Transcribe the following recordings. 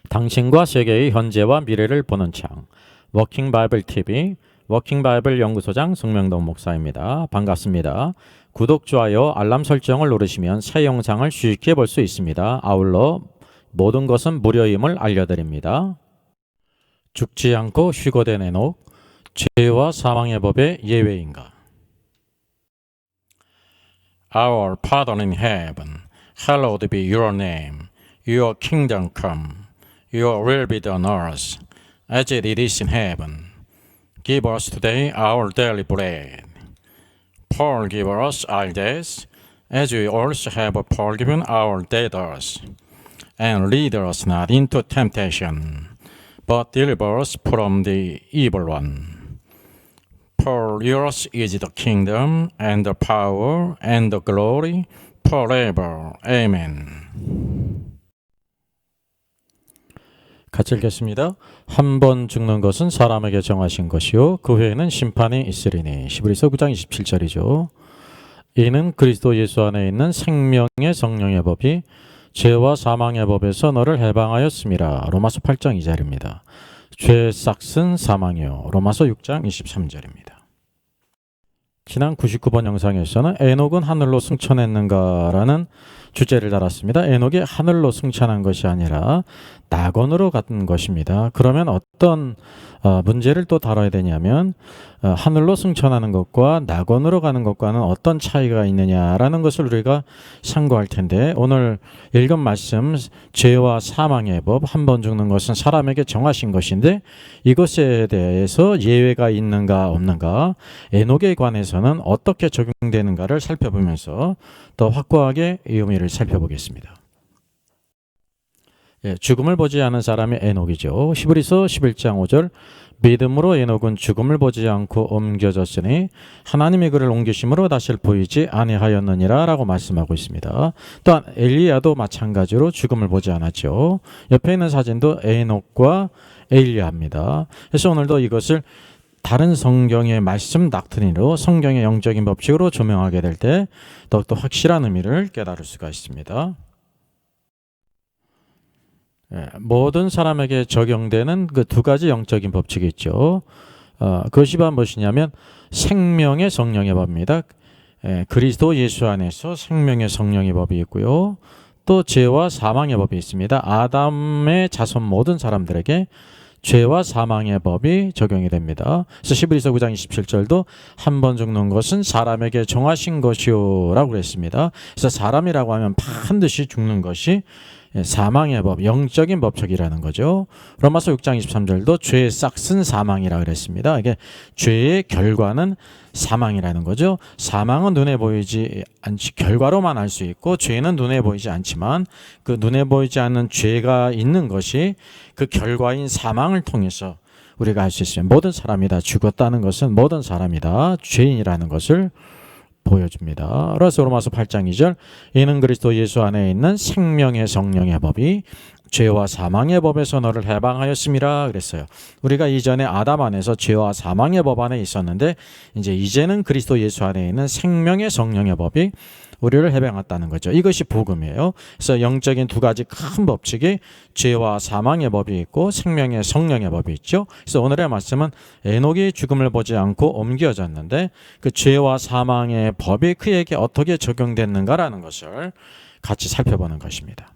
당신과 세계의 현재와 미래를 보는 창 워킹 바이블 TV 워킹 바이블 연구소장 송명동 목사입니다. 반갑습니다. 구독, 좋아요, 알람 설정을 누르시면 새 영상을 쉽게 볼 수 있습니다. 아울러 모든 것은 무료임을 알려드립니다. 죽지 않고 휴거된 에녹, 죄와 사망의 법의 예외인가? Our Father in heaven, hallowed be your name. Your kingdom come. Your will be done on earth, as it is in heaven. Give us today our daily bread. Forgive us our debts, as we also have forgiven our debtors. And lead us not into temptation, but deliver us from the evil one. For yours is the kingdom, and the power, and the glory, forever. Amen. 같이 읽겠습니다. 한 번 죽는 것은 사람에게 정하신 것이요 그 후에는 심판이 있으리니. 히브리서 9장 27절이죠. 이는 그리스도 예수 안에 있는 생명의 성령의 법이 죄와 사망의 법에서 너를 해방하였음이라. 로마서 8장 2절입니다. 죄의 싹은 사망이요. 로마서 6장 23절입니다. 지난 99번 영상에서는 에녹은 하늘로 승천했는가라는 주제를 달았습니다. 에녹이 하늘로 승천한 것이 아니라 낙원으로 간 것입니다. 그러면 어떤 문제를 또 다뤄야 되냐면 하늘로 승천하는 것과 낙원으로 가는 것과는 어떤 차이가 있느냐라는 것을 우리가 상고할 텐데, 오늘 읽은 말씀 죄와 사망의 법, 한 번 죽는 것은 사람에게 정하신 것인데 이것에 대해서 예외가 있는가 없는가, 에녹에 관해서는 어떻게 적용되는가를 살펴보면서 더 확고하게 이 의미를 살펴보겠습니다. 죽음을 보지 않은 사람이 에녹이죠. 히브리서 11장 5절, 믿음으로 에녹은 죽음을 보지 않고 옮겨졌으니 하나님이 그를 옮기심으로 다시 보이지 아니하였느니라 라고 말씀하고 있습니다. 또한 엘리야도 마찬가지로 죽음을 보지 않았죠. 옆에 있는 사진도 에녹과 엘리야입니다. 그래서 오늘도 이것을 다른 성경의 말씀 닥트린으로, 성경의 영적인 법칙으로 조명하게 될 때 더욱더 확실한 의미를 깨달을 수가 있습니다. 모든 사람에게 적용되는 그 두 가지 영적인 법칙이 있죠. 그것이 무엇이냐면 생명의 성령의 법입니다. 그리스도 예수 안에서 생명의 성령의 법이 있고요. 또 죄와 사망의 법이 있습니다. 아담의 자손 모든 사람들에게 죄와 사망의 법이 적용이 됩니다. 그래서 히브리서 9장 27절도 한 번 죽는 것은 사람에게 정하신 것이요 라고 그랬습니다. 그래서 사람이라고 하면 반드시 죽는 것이 사망의 법, 영적인 법칙이라는 거죠. 로마서 6장 23절도 죄의 싹은 사망이라고 그랬습니다. 이게 죄의 결과는 사망이라는 거죠. 사망은 눈에 보이지 않지, 결과로만 알 수 있고, 죄는 눈에 보이지 않지만 그 눈에 보이지 않는 죄가 있는 것이 그 결과인 사망을 통해서 우리가 알 수 있어요. 모든 사람이 다 죽었다는 것은 모든 사람이 다 죄인이라는 것을 보여줍니다. 그래서 로마서 8장 2절, 이는 그리스도 예수 안에 있는 생명의 성령의 법이 죄와 사망의 법에서 너를 해방하였음이라 그랬어요. 우리가 이전에 아담 안에서 죄와 사망의 법 안에 있었는데 이제는 그리스도 예수 안에 있는 생명의 성령의 법이 우리를 해방했다는 거죠. 이것이 복음이에요. 그래서 영적인 두 가지 큰 법칙이 죄와 사망의 법이 있고 생명의 성령의 법이 있죠. 그래서 오늘의 말씀은 에녹이 죽음을 보지 않고 옮겨졌는데 그 죄와 사망의 법이 그에게 어떻게 적용됐는가라는 것을 같이 살펴보는 것입니다.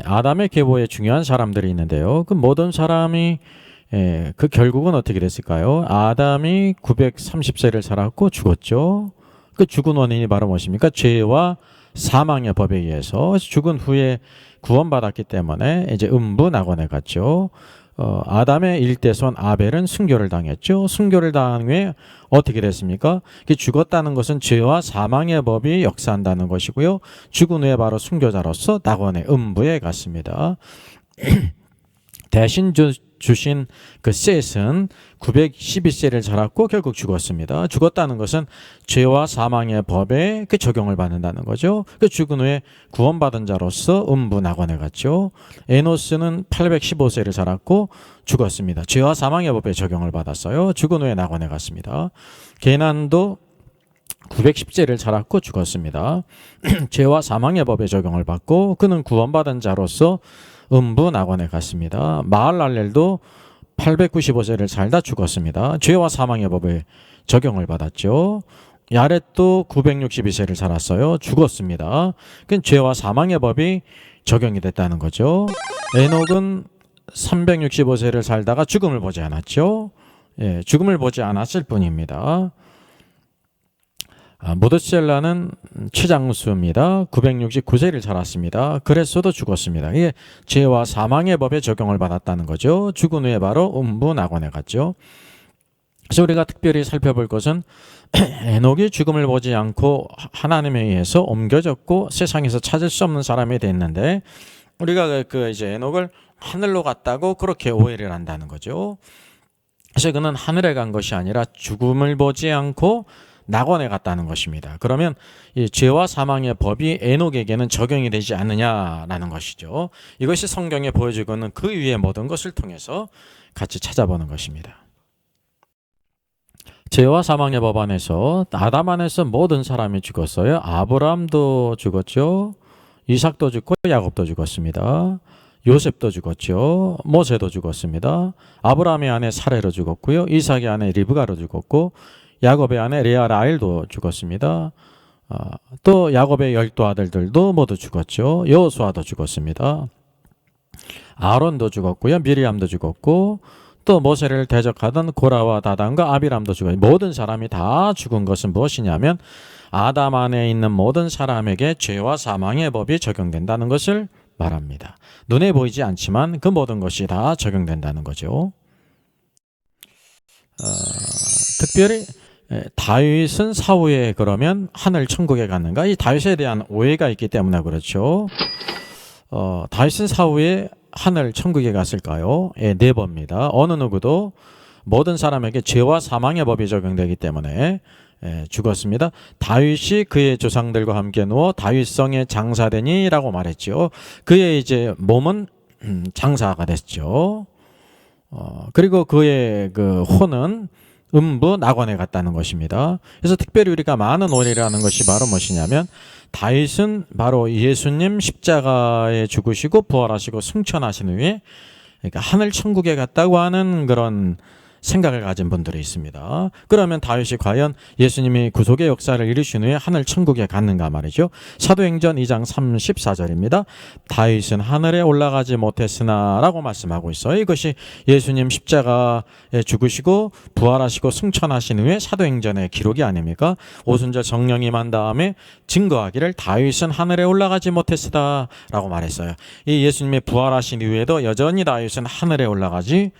아담의 계보에 중요한 사람들이 있는데요. 그 모든 사람이 그 결국은 어떻게 됐을까요? 아담이 930세를 살았고 죽었죠. 그 죽은 원인이 바로 무엇입니까? 죄와 사망의 법에 의해서 죽은 후에 구원받았기 때문에 이제 음부 낙원에 갔죠. 아담의 일대손 아벨은 순교를 당했죠. 순교를 당한 후에 어떻게 됐습니까? 죽었다는 것은 죄와 사망의 법이 역사한다는 것이고요. 죽은 후에 바로 순교자로서 낙원의 음부에 갔습니다. 대신 주신 그 셋은 912세를 살았고 결국 죽었습니다. 죽었다는 것은 죄와 사망의 법에 그 적용을 받는다는 거죠. 그 죽은 후에 구원받은 자로서 음부 낙원에 갔죠. 에노스는 815세를 살았고 죽었습니다. 죄와 사망의 법에 적용을 받았어요. 죽은 후에 낙원에 갔습니다. 게난도 910세를 살았고 죽었습니다. 죄와 사망의 법의 적용을 받고 그는 구원받은 자로서 음부 낙원에 갔습니다. 마할랄렐도 895세를 살다 죽었습니다. 죄와 사망의 법의 적용을 받았죠. 야렛도 962세를 살았어요. 죽었습니다. 그 죄와 사망의 법이 적용이 됐다는 거죠. 에녹은 365세를 살다가 죽음을 보지 않았죠. 예, 죽음을 보지 않았을 뿐입니다. 모드셀라는 최장수입니다. 969세를 살았습니다. 그랬어도 죽었습니다. 이게 죄와 사망의 법에 적용을 받았다는 거죠. 죽은 후에 바로 음부 낙원에 갔죠. 그래서 우리가 특별히 살펴볼 것은 에녹이 죽음을 보지 않고 하나님에 의해서 옮겨졌고 세상에서 찾을 수 없는 사람이 됐는데 우리가 이제 에녹을 하늘로 갔다고 그렇게 오해를 한다는 거죠. 그래서 그는 하늘에 간 것이 아니라 죽음을 보지 않고 낙원에 갔다는 것입니다. 그러면 이 죄와 사망의 법이 에녹에게는 적용이 되지 않느냐라는 것이죠. 이것이 성경에 보여주고 있는 그 위의 모든 것을 통해서 같이 찾아보는 것입니다. 죄와 사망의 법 안에서 아담 안에서 모든 사람이 죽었어요. 아브라함도 죽었죠. 이삭도 죽고 야곱도 죽었습니다. 요셉도 죽었죠. 모세도 죽었습니다. 아브라함의 아내 사레로 죽었고요. 이삭의 아내 리브가로 죽었고 야곱의 아내 레아 라헬도 죽었습니다. 또 야곱의 12 아들들도 모두 죽었죠. 여호수아도 죽었습니다. 아론도 죽었고요. 미리암도 죽었고 또 모세를 대적하던 고라와 다단과 아비람도 죽었고 모든 사람이 다 죽은 것은 무엇이냐면 아담 안에 있는 모든 사람에게 죄와 사망의 법이 적용된다는 것을 말합니다. 눈에 보이지 않지만 그 모든 것이 다 적용된다는 거죠. 특별히 다윗은 사후에 그러면 하늘 천국에 갔는가? 이 다윗에 대한 오해가 있기 때문에 그렇죠. 다윗은 사후에 하늘 천국에 갔을까요? 예, 4번입니다. 어느 누구도 모든 사람에게 죄와 사망의 법이 적용되기 때문에 죽었습니다. 다윗이 그의 조상들과 함께 누워 다윗성에 장사되니라고 말했죠. 그의 이제 몸은 장사가 됐죠. 그리고 그의 그 혼은 음부 낙원에 갔다는 것입니다. 그래서 특별히 우리가 많은 오해를 하는 것이 바로 무엇이냐면 다윗은 바로 예수님 십자가에 죽으시고 부활하시고 승천하신 후에 그러니까 하늘 천국에 갔다고 하는 그런 생각을 가진 분들이 있습니다. 그러면 다윗이 과연 예수님이 구속의 역사를 이루신 후에 하늘 천국에 갔는가 말이죠. 사도행전 2장 34절입니다. 다윗은 하늘에 올라가지 못했으나 라고 말씀하고 있어요. 이것이 예수님 십자가에 죽으시고 부활하시고 승천하신 후에 사도행전의 기록이 아닙니까? 오순절 성령이 임한 다음에 증거하기를 다윗은 하늘에 올라가지 못했으다 라고 말했어요. 이 예수님이 부활하신 이후에도 여전히 다윗은 하늘에 올라가지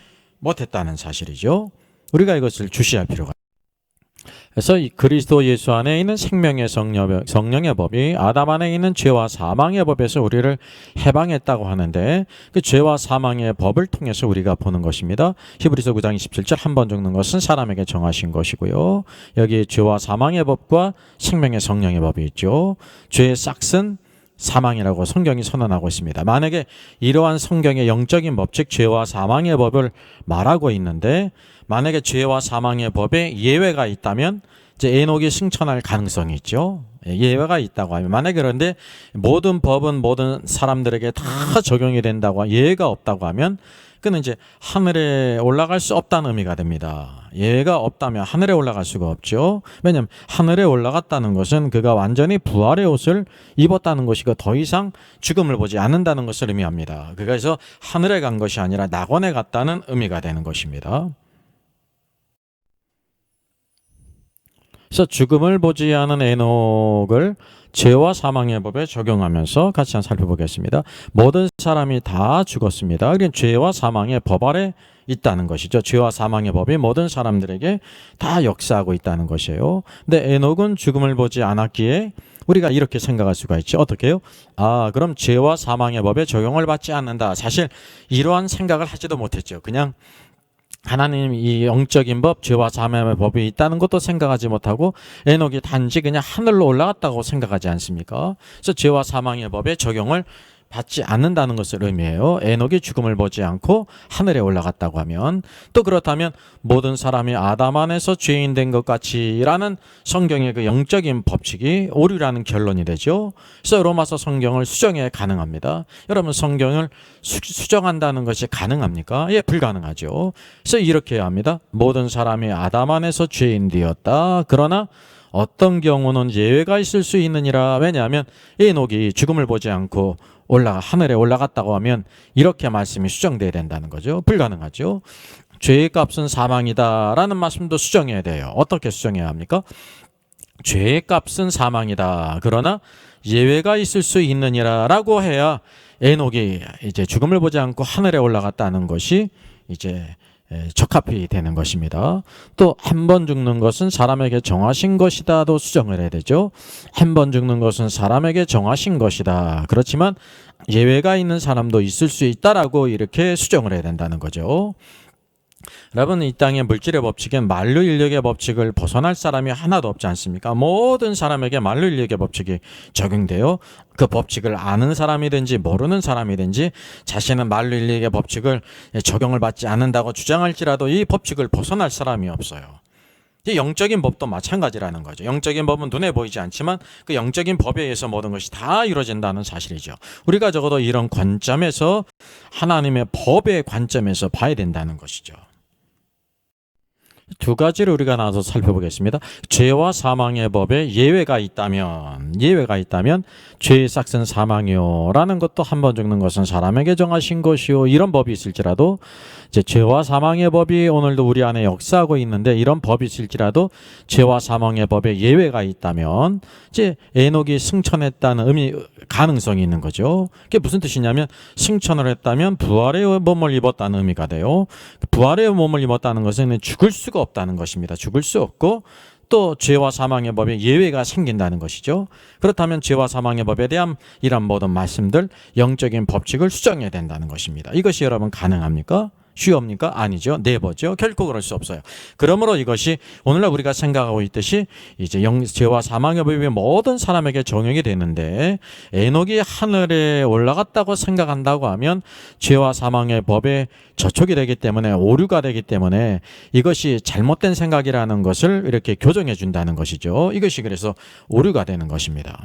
못했다는 사실이죠. 우리가 이것을 주시할 필요가 있습니다. 그래서 이 그리스도 예수 안에 있는 생명의 성령의 법이 아담 안에 있는 죄와 사망의 법에서 우리를 해방했다고 하는데 그 죄와 사망의 법을 통해서 우리가 보는 것입니다. 히브리서 9장 27절 한 번 적는 것은 사람에게 정하신 것이고요. 여기 죄와 사망의 법과 생명의 성령의 법이 있죠. 죄의 싹은 사망이라고 성경이 선언하고 있습니다. 만약에 이러한 성경의 영적인 법, 즉 죄와 사망의 법을 말하고 있는데 만약에 죄와 사망의 법에 예외가 있다면 이제 에녹이 승천할 가능성이 있죠. 예외가 있다고 하면 만약에 그런데 모든 법은 모든 사람들에게 다 적용이 된다고 예외가 없다고 하면 그는 이제 하늘에 올라갈 수 없다는 의미가 됩니다. 예외가 없다면 하늘에 올라갈 수가 없죠. 왜냐하면 하늘에 올라갔다는 것은 그가 완전히 부활의 옷을 입었다는 것이고 더 이상 죽음을 보지 않는다는 것을 의미합니다. 그래서 하늘에 간 것이 아니라 낙원에 갔다는 의미가 되는 것입니다. 그래서 죽음을 보지 않은 에녹을 죄와 사망의 법에 적용하면서 같이 한번 살펴보겠습니다. 모든 사람이 다 죽었습니다. 그러니까 죄와 사망의 법 아래 있다는 것이죠. 죄와 사망의 법이 모든 사람들에게 다 역사하고 있다는 것이에요. 근데 에녹은 죽음을 보지 않았기에 우리가 이렇게 생각할 수가 있죠. 어떻게 해요? 그럼 죄와 사망의 법에 적용을 받지 않는다. 사실 이러한 생각을 하지도 못했죠. 그냥 하나님 이 영적인 법, 죄와 사망의 법이 있다는 것도 생각하지 못하고 에녹이 단지 그냥 하늘로 올라갔다고 생각하지 않습니까? 그래서 죄와 사망의 법에 적용을 받지 않는다는 것을 의미해요. 에녹이 죽음을 보지 않고 하늘에 올라갔다고 하면, 또 그렇다면 모든 사람이 아담 안에서 죄인 된 것 같이라는 성경의 그 영적인 법칙이 오류라는 결론이 되죠. 그래서 로마서 성경을 수정해 가능합니다. 여러분, 성경을 수정한다는 것이 가능합니까? 예, 불가능하죠. 그래서 이렇게 해야 합니다. 모든 사람이 아담 안에서 죄인 되었다. 그러나 어떤 경우는 예외가 있을 수 있느니라. 왜냐하면 에녹이 죽음을 보지 않고 하늘에 올라갔다고 하면 이렇게 말씀이 수정돼야 된다는 거죠. 불가능하죠. 죄의 값은 사망이다라는 말씀도 수정해야 돼요. 어떻게 수정해야 합니까? 죄의 값은 사망이다. 그러나 예외가 있을 수 있느니라라고 해야 에녹이 이제 죽음을 보지 않고 하늘에 올라갔다는 것이 이제 적합히 되는 것입니다. 또 한 번 죽는 것은 사람에게 정하신 것이다도 수정을 해야 되죠. 한 번 죽는 것은 사람에게 정하신 것이다. 그렇지만 예외가 있는 사람도 있을 수 있다라고 이렇게 수정을 해야 된다는 거죠. 여러분, 이 땅의 물질의 법칙은 만류 인력의 법칙을 벗어날 사람이 하나도 없지 않습니까? 모든 사람에게 만류 인력의 법칙이 적용돼요. 그 법칙을 아는 사람이든지 모르는 사람이든지 자신은 만류 인력의 법칙을 적용을 받지 않는다고 주장할지라도 이 법칙을 벗어날 사람이 없어요. 이 영적인 법도 마찬가지라는 거죠. 영적인 법은 눈에 보이지 않지만 그 영적인 법에 의해서 모든 것이 다 이루어진다는 사실이죠. 우리가 적어도 이런 관점에서, 하나님의 법의 관점에서 봐야 된다는 것이죠. 두 가지를 우리가 나눠서 살펴보겠습니다. 죄와 사망의 법에 예외가 있다면 죄의 삭은 사망이요 라는 것도, 한 번 죽는 것은 사람에게 정하신 것이요, 이런 법이 있을지라도, 이제 죄와 사망의 법이 오늘도 우리 안에 역사하고 있는데, 이런 법이 있을지라도 죄와 사망의 법에 예외가 있다면 이제 에녹이 승천했다는 가능성이 있는 거죠. 그게 무슨 뜻이냐면, 승천을 했다면 부활의 몸을 입었다는 의미가 돼요. 부활의 몸을 입었다는 것은 죽을 수가 없다는 것입니다. 죽을 수 없고, 또 죄와 사망의 법에 예외가 생긴다는 것이죠. 그렇다면 죄와 사망의 법에 대한 이런 모든 말씀들, 영적인 법칙을 수정해야 된다는 것입니다. 이것이 여러분 가능합니까? 쉬웁니까? 아니죠. 네버죠. 결코 그럴 수 없어요. 그러므로 이것이 오늘날 우리가 생각하고 있듯이 이제 죄와 사망의 법이 모든 사람에게 적용이 되는데, 에녹이 하늘에 올라갔다고 생각한다고 하면 죄와 사망의 법에 저촉이 되기 때문에, 오류가 되기 때문에 이것이 잘못된 생각이라는 것을 이렇게 교정해 준다는 것이죠. 이것이 그래서 오류가 되는 것입니다.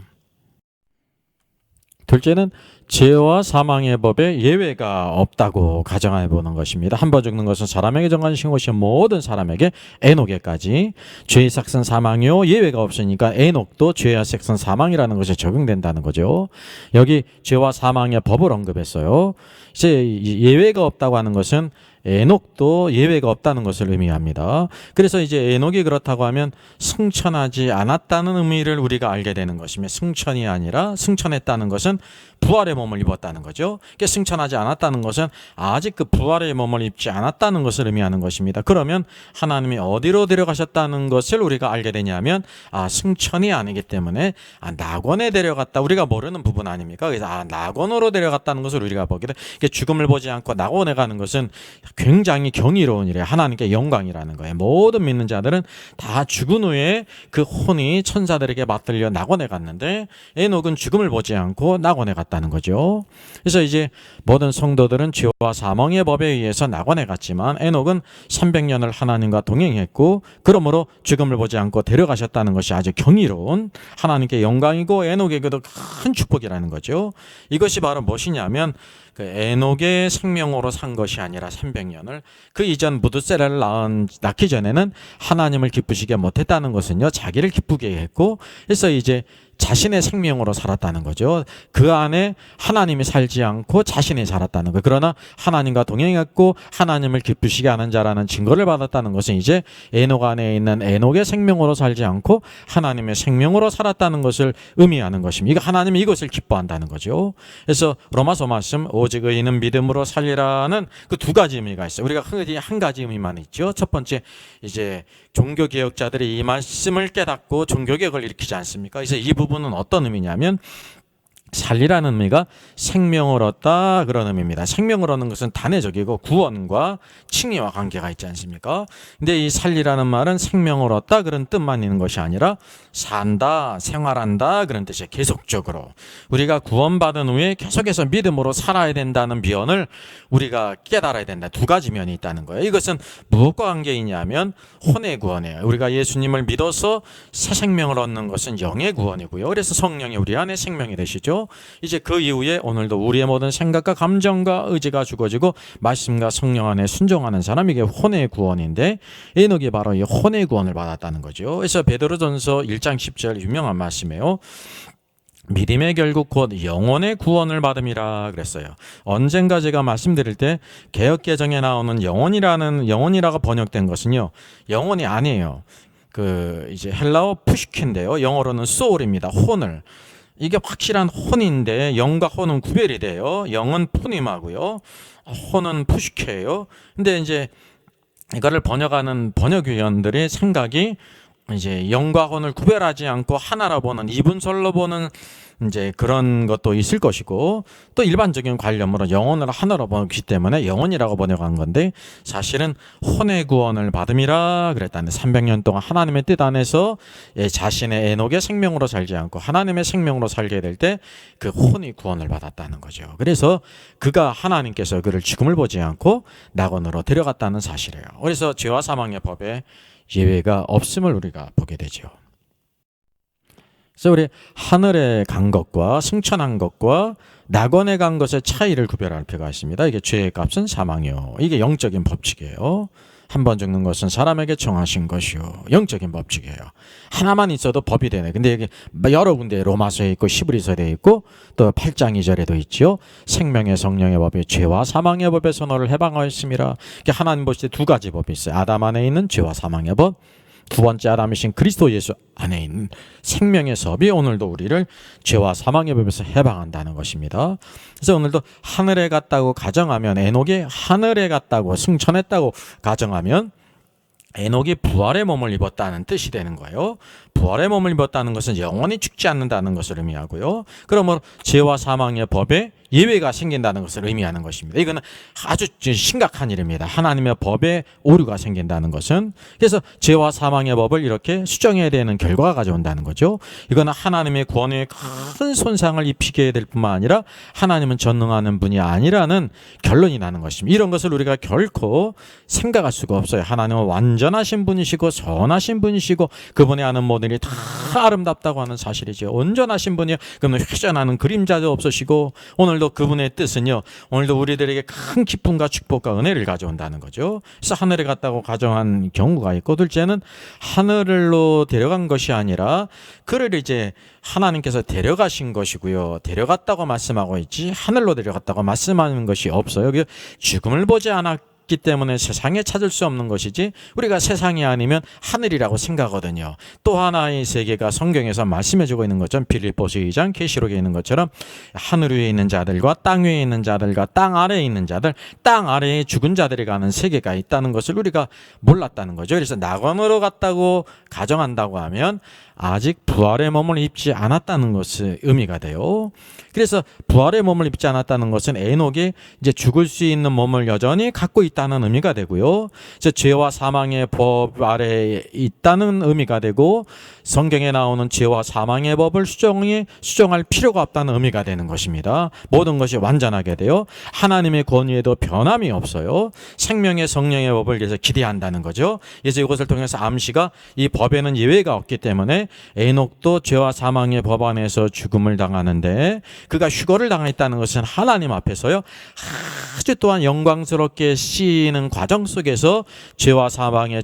둘째는 죄와 사망의 법에 예외가 없다고 가정해 보는 것입니다. 한 번 죽는 것은 사람에게 정하신 것이 모든 사람에게, 에녹에까지. 죄의 삭은 사망이요, 예외가 없으니까 에녹도 죄와 삭은 사망이라는 것이 적용된다는 거죠. 여기 죄와 사망의 법을 언급했어요. 이제 예외가 없다고 하는 것은 에녹도 예외가 없다는 것을 의미합니다. 그래서 이제 에녹이 그렇다고 하면 승천하지 않았다는 의미를 우리가 알게 되는 것이며, 승천이 아니라 승천했다는 것은 부활의 몸을 입었다는 거죠. 그러니까 승천하지 않았다는 것은 아직 그 부활의 몸을 입지 않았다는 것을 의미하는 것입니다. 그러면 하나님이 어디로 데려가셨다는 것을 우리가 알게 되냐면, 승천이 아니기 때문에 낙원에 데려갔다. 우리가 모르는 부분 아닙니까? 그래서 낙원으로 데려갔다는 것을 우리가 보게 돼. 죽음을 보지 않고 낙원에 가는 것은 굉장히 경이로운 일이에요. 하나님께 영광이라는 거예요. 모든 믿는 자들은 다 죽은 후에 그 혼이 천사들에게 맞들려 낙원에 갔는데, 에녹은 죽음을 보지 않고 낙원에 갔다는 거죠. 그래서 이제 모든 성도들은 죄와 사망의 법에 의해서 낙원에 갔지만, 에녹은 300년을 하나님과 동행했고, 그러므로 죽음을 보지 않고 데려가셨다는 것이 아주 경이로운 하나님께 영광이고 에녹에게도 큰 축복이라는 거죠. 이것이 바로 무엇이냐면, 그 에녹의 생명으로 산 것이 아니라 300년을, 그 이전 무드셀라를 낳기 전에는 하나님을 기쁘시게 못했다는 것은요, 자기를 기쁘게 했고, 그래서 이제 자신의 생명으로 살았다는 거죠. 그 안에 하나님이 살지 않고 자신이 살았다는 거예요. 그러나 하나님과 동행했고 하나님을 기쁘시게 하는 자라는 증거를 받았다는 것은 이제 에녹 안에 있는 에녹의 생명으로 살지 않고 하나님의 생명으로 살았다는 것을 의미하는 것입니다. 하나님이 이것을 기뻐한다는 거죠. 그래서 로마서 말씀, 오직 의인은 믿음으로 살리라는 그 두 가지 의미가 있어요. 우리가 한 가지 의미만 있죠. 첫 번째, 이제 종교개혁자들이 이 말씀을 깨닫고 종교개혁을 일으키지 않습니까? 그래서 이 부분은 어떤 의미냐면, 살리라는 의미가 생명을 얻다 그런 의미입니다. 생명을 얻는 것은 단회적이고 구원과 칭의와 관계가 있지 않습니까? 근데 이 살리라는 말은 생명을 얻다 그런 뜻만 있는 것이 아니라 산다, 생활한다 그런 뜻이에요. 계속적으로 우리가 구원받은 후에 계속해서 믿음으로 살아야 된다는 비언을 우리가 깨달아야 된다. 두 가지 면이 있다는 거예요. 이것은 무엇과 관계 있냐면 혼의 구원이에요. 우리가 예수님을 믿어서 새 생명을 얻는 것은 영의 구원이고요. 그래서 성령이 우리 안에 생명이 되시죠. 이제 그 이후에 오늘도 우리의 모든 생각과 감정과 의지가 죽어지고 말씀과 성령 안에 순종하는 사람, 이게 혼의 구원인데 에녹이 바로 이 혼의 구원을 받았다는 거죠. 그래서 베드로전서 1장 10절 유명한 말씀이에요. 믿음의 결국 곧 영혼의 구원을 받음이라 그랬어요. 언젠가 제가 말씀드릴 때 개역개정에 나오는 영혼이라고 번역된 것은요, 영혼이 아니에요. 이제 헬라어 푸시킨데요. 영어로는 소울입니다. 혼을. 이게 확실한 혼인데 영과 혼은 구별이 돼요. 영은 푸님하고요. 혼은 푸시케예요. 근데 이제 이거를 번역하는 번역위원들의 생각이 이제 영과 혼을 구별하지 않고 하나로 보는, 이분설로 보는 이제 그런 것도 있을 것이고, 또 일반적인 관념으로 영혼을 하나로 보기 때문에 영혼이라고 번역한 건데, 사실은 혼의 구원을 받음이라 그랬다는, 300년 동안 하나님의 뜻 안에서 자신의 에녹의 생명으로 살지 않고 하나님의 생명으로 살게 될 때 그 혼이 구원을 받았다는 거죠. 그래서 그가 하나님께서 그를 죽음을 보지 않고 낙원으로 데려갔다는 사실이에요. 그래서 죄와 사망의 법에 예외가 없음을 우리가 보게 되죠. 그래서 우리 하늘에 간 것과 승천한 것과 낙원에 간 것의 차이를 구별할 필요가 있습니다. 이게 죄의 값은 사망이요. 이게 영적인 법칙이에요. 한 번 죽는 것은 사람에게 정하신 것이요. 영적인 법칙이에요. 하나만 있어도 법이 되네. 근데 이게 여러 군데 로마서에 있고 히브리서에 있고 또 8장 2절에도 있죠. 생명의 성령의 법이 죄와 사망의 법에서 너를 해방하였음이라. 하나님 보실 때 두 가지 법이 있어요. 아담 안에 있는 죄와 사망의 법, 두 번째 아담이신 그리스도 예수 안에 있는 생명의 법이 오늘도 우리를 죄와 사망의 법에서 해방한다는 것입니다. 그래서 오늘도 하늘에 갔다고 가정하면, 에녹이 하늘에 갔다고 승천했다고 가정하면 에녹이 부활의 몸을 입었다는 뜻이 되는 거예요. 부활의 몸을 입었다는 것은 영원히 죽지 않는다는 것을 의미하고요. 그러므로 죄와 사망의 법에 예외가 생긴다는 것을 의미하는 것입니다. 이거는 아주 심각한 일입니다. 하나님의 법에 오류가 생긴다는 것은. 그래서 죄와 사망의 법을 이렇게 수정해야 되는 결과가 가져온다는 거죠. 이거는 하나님의 구원에 큰 손상을 입히게 될 뿐만 아니라 하나님은 전능하는 분이 아니라는 결론이 나는 것입니다. 이런 것을 우리가 결코 생각할 수가 없어요. 하나님은 완전하신 분이시고 선하신 분이시고 그분의 하는 모든 일이 다 아름답다고 하는 사실이죠. 온전하신 분이요. 그러면 회전하는 그림자도 없으시고, 오늘도 그분의 뜻은요, 오늘도 우리들에게 큰 기쁨과 축복과 은혜를 가져온다는 거죠. 그래서 하늘에 갔다고 가정한 경우가 있고, 둘째는 하늘로 데려간 것이 아니라 그를 이제 하나님께서 데려가신 것이고요. 데려갔다고 말씀하고 있지 하늘로 데려갔다고 말씀하는 것이 없어요. 죽음을 보지 않았기 때문에 세상에 찾을 수 없는 것이지, 우리가 세상이 아니면 하늘이라고 생각하거든요. 또 하나의 세계가 성경에서 말씀해주고 있는 것처럼, 빌립보서 2장 계시록에 있는 것처럼 하늘 위에 있는 자들과 땅 위에 있는 자들과 땅 아래에 있는 자들, 땅 아래에 죽은 자들이 가는 세계가 있다는 것을 우리가 몰랐다는 거죠. 그래서 낙원으로 갔다고 가정한다고 하면 아직 부활의 몸을 입지 않았다는 것이 의미가 돼요. 그래서 부활의 몸을 입지 않았다는 것은 에녹이 이제 죽을 수 있는 몸을 여전히 갖고 있다는 의미가 되고요. 죄와 사망의 법 아래에 있다는 의미가 되고, 성경에 나오는 죄와 사망의 법을 수정할 필요가 없다는 의미가 되는 것입니다. 모든 것이 완전하게 돼요. 하나님의 권위에도 변함이 없어요. 생명의 성령의 법을 그래서 기대한다는 거죠. 그래서 이것을 통해서 암시가 이 법에는 예외가 없기 때문에 에녹도 죄와 사망의 법 안에서 죽음을 당하는데, 그가 휴거를 당했다는 것은 하나님 앞에서요 아주 또한 영광스럽게 씌이는 과정 속에서 죄와 사망의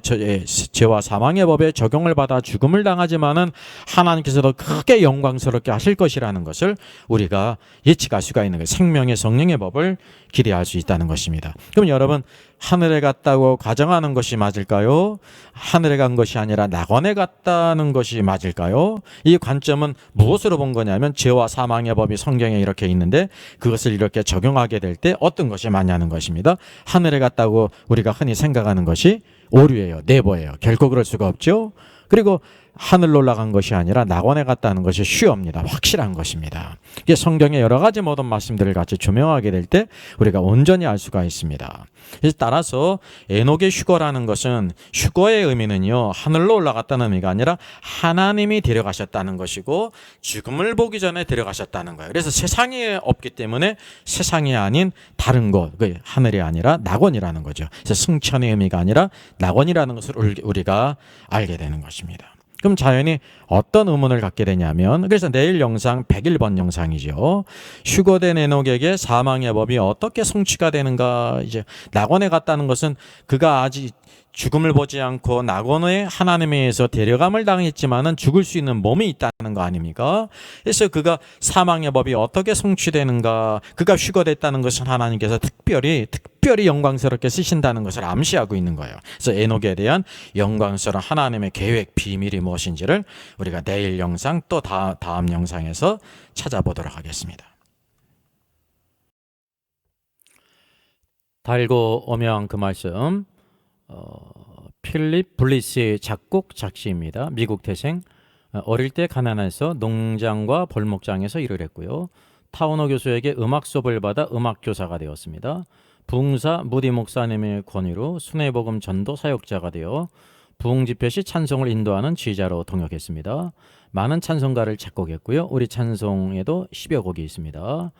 법에 적용을 받아 죽음을 당하지만은 하나님께서도 크게 영광스럽게 하실 것이라는 것을 우리가 예측할 수가 있는 거예요. 생명의 성령의 법을 기대할 수 있다는 것입니다. 그럼 여러분, 하늘에 갔다고 가정하는 것이 맞을까요? 하늘에 간 것이 아니라 낙원에 갔다는 것이 맞을까요? 이 관점은 무엇으로 본 거냐면, 죄와 사망의 법이 성경에 이렇게 있는데 그것을 이렇게 적용하게 될 때 어떤 것이 맞냐는 것입니다. 하늘에 갔다고 우리가 흔히 생각하는 것이 오류예요. 네버예요. 결코 그럴 수가 없죠. 그리고 하늘로 올라간 것이 아니라 낙원에 갔다는 것이 슈어입니다. 확실한 것입니다. 이게 성경의 여러 가지 모든 말씀들을 같이 조명하게 될 때 우리가 온전히 알 수가 있습니다. 그래서 따라서 에녹의 휴거라는 것은, 휴거의 의미는요, 하늘로 올라갔다는 의미가 아니라 하나님이 데려가셨다는 것이고 죽음을 보기 전에 데려가셨다는 거예요. 그래서 세상에 없기 때문에 세상이 아닌 다른 곳, 하늘이 아니라 낙원이라는 거죠. 그래서 승천의 의미가 아니라 낙원이라는 것을 우리가 알게 되는 것입니다. 그럼 자연히 어떤 의문을 갖게 되냐면, 그래서 내일 영상 101번 영상이죠. 휴거된 에녹에게 사망의 법이 어떻게 성취가 되는가. 이제 낙원에 갔다는 것은 그가 아직 죽음을 보지 않고 낙원에 하나님에 의해서 데려감을 당했지만은 죽을 수 있는 몸이 있다는 거 아닙니까? 그래서 그가 사망의 법이 어떻게 성취되는가, 그가 휴거됐다는 것은 하나님께서 특별히 영광스럽게 쓰신다는 것을 암시하고 있는 거예요. 그래서 에녹에 대한 영광스러운 하나님의 계획, 비밀이 무엇인지를 우리가 내일 영상 또 다음 영상에서 찾아보도록 하겠습니다. 달고 오명한 그 말씀, 필립 블리스의 작곡 작시입니다. 미국 태생. 어릴 때 가난해서 농장과 벌목장에서 일을 했고요. 타우너 교수에게 음악 수업을 받아 음악 교사가 되었습니다. 부흥사 무디 목사님의 권위로 순회복음 전도 사역자가 되어 부흥 집회 시 찬송을 인도하는 지휘자로 동역했습니다. 많은 찬송가를 작곡했고요. 우리 찬송에도 10여 곡이 있습니다.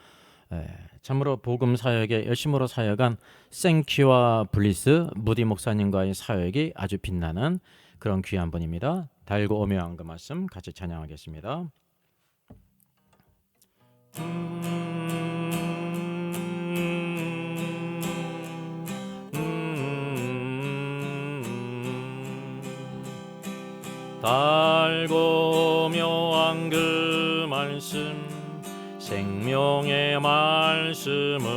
참으로 복음 사역에 열심으로 사역한 생키와 블리스 무디 목사님과의 사역이 아주 빛나는 그런 귀한 분입니다. 달고 오묘한 그 말씀 같이 찬양하겠습니다. 달고 오묘한 그 말씀, 생명의 말씀은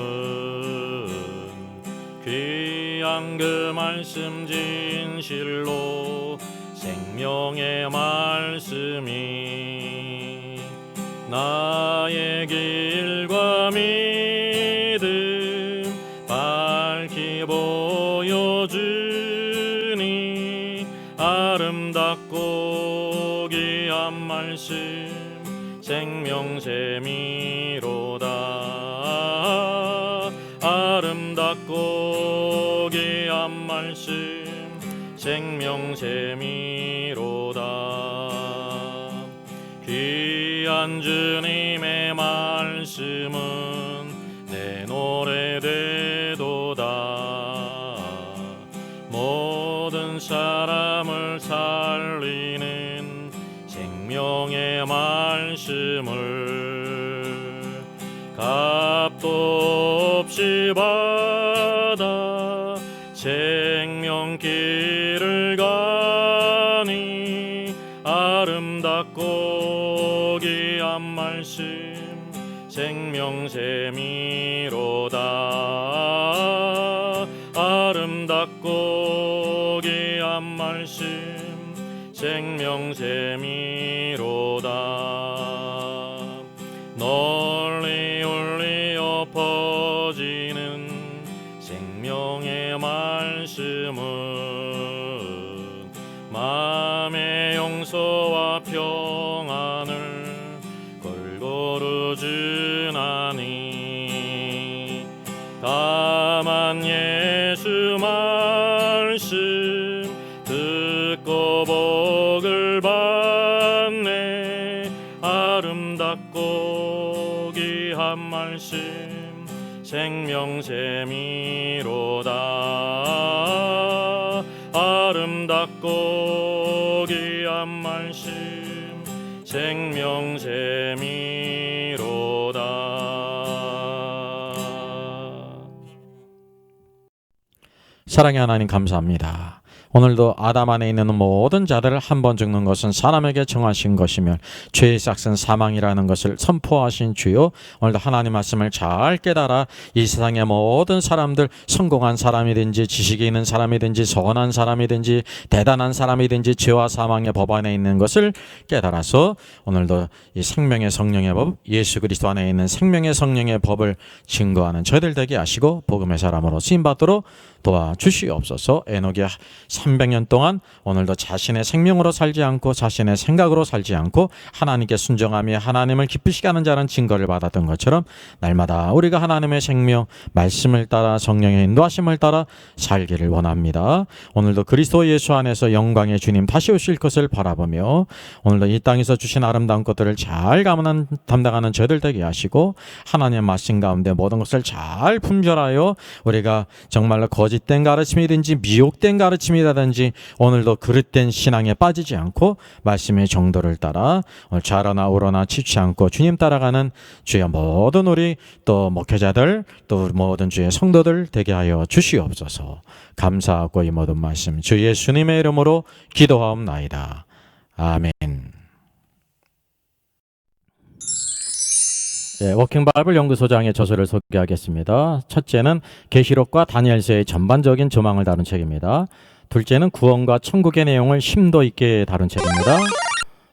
귀한 그 말씀 진실로 생명의 말씀이 나의 길과 믿음 밝히 보여주니 아름답고 귀한 말씀 생명샘이로다. 아름답고 귀한 말씀 생명샘이로다. 귀한 주님의 말씀은 내 노래 되도다. 모든 사람을 살리는 생명의 말씀을 값도 없이 받아 생명길을 가니 아름답고 귀한 말씀 생명샘이로다. 아름답고 귀한 말씀 생명샘이로다. 널리 울리어 퍼지는 생명의 말씀은 마음의 용서와 평안을 골고루 주나니 다만 예수 말씀 듣고 복을 받네. 아름답고 귀한 말씀 생명샘이로다. 아름답고 귀한 말씀 생명샘이로다. 사랑의 하나님 감사합니다. 오늘도 아담 안에 있는 모든 자들을 한 번 죽는 것은 사람에게 정하신 것이며 죄의 싹은 사망이라는 것을 선포하신 주요, 오늘도 하나님 말씀을 잘 깨달아 이 세상의 모든 사람들, 성공한 사람이든지 지식이 있는 사람이든지 선한 사람이든지 대단한 사람이든지 죄와 사망의 법 안에 있는 것을 깨달아서 오늘도 이 생명의 성령의 법, 예수 그리스도 안에 있는 생명의 성령의 법을 증거하는 저희들 되게 하시고 복음의 사람으로 쓰임받도록 도와주시옵소서. 에녹의 300년 동안 오늘도 자신의 생명으로 살지 않고 자신의 생각으로 살지 않고 하나님께 순종하며 하나님을 기쁘시게 하는 자는 증거를 받았던 것처럼 날마다 우리가 하나님의 생명 말씀을 따라 성령의 인도하심을 따라 살기를 원합니다. 오늘도 그리스도 예수 안에서 영광의 주님 다시 오실 것을 바라보며 오늘도 이 땅에서 주신 아름다운 것들을 잘 담당하는 저희들 되게 하시고 하나님의 말씀 가운데 모든 것을 잘 분별하여 우리가 정말로 거짓된 가르침이든지 미혹된 가르침이라든지 오늘도 그릇된 신앙에 빠지지 않고 말씀의 정도를 따라 좌로나 우로나 치지 않고 주님 따라가는 주의 모든 우리 또 목회자들 또 모든 주의 성도들 되게 하여 주시옵소서. 감사하고 이 모든 말씀 주 예수님의 이름으로 기도하옵나이다. 아멘. 워킹 바이블 연구소장의 저서를 소개하겠습니다. 첫째는 계시록과 다니엘서의 전반적인 조망을 다룬 책입니다. 둘째는 구원과 천국의 내용을 심도 있게 다룬 책입니다.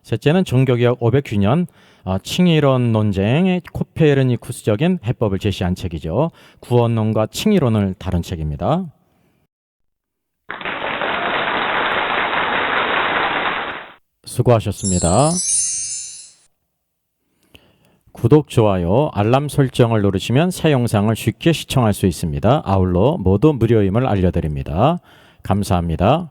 셋째는 종교개혁 500주년 칭의론 논쟁의 코페르니쿠스적인 해법을 제시한 책이죠. 구원론과 칭의론을 다룬 책입니다. 수고하셨습니다. 구독, 좋아요, 알람 설정을 누르시면 새 영상을 쉽게 시청할 수 있습니다. 아울러 모두 무료임을 알려드립니다. 감사합니다.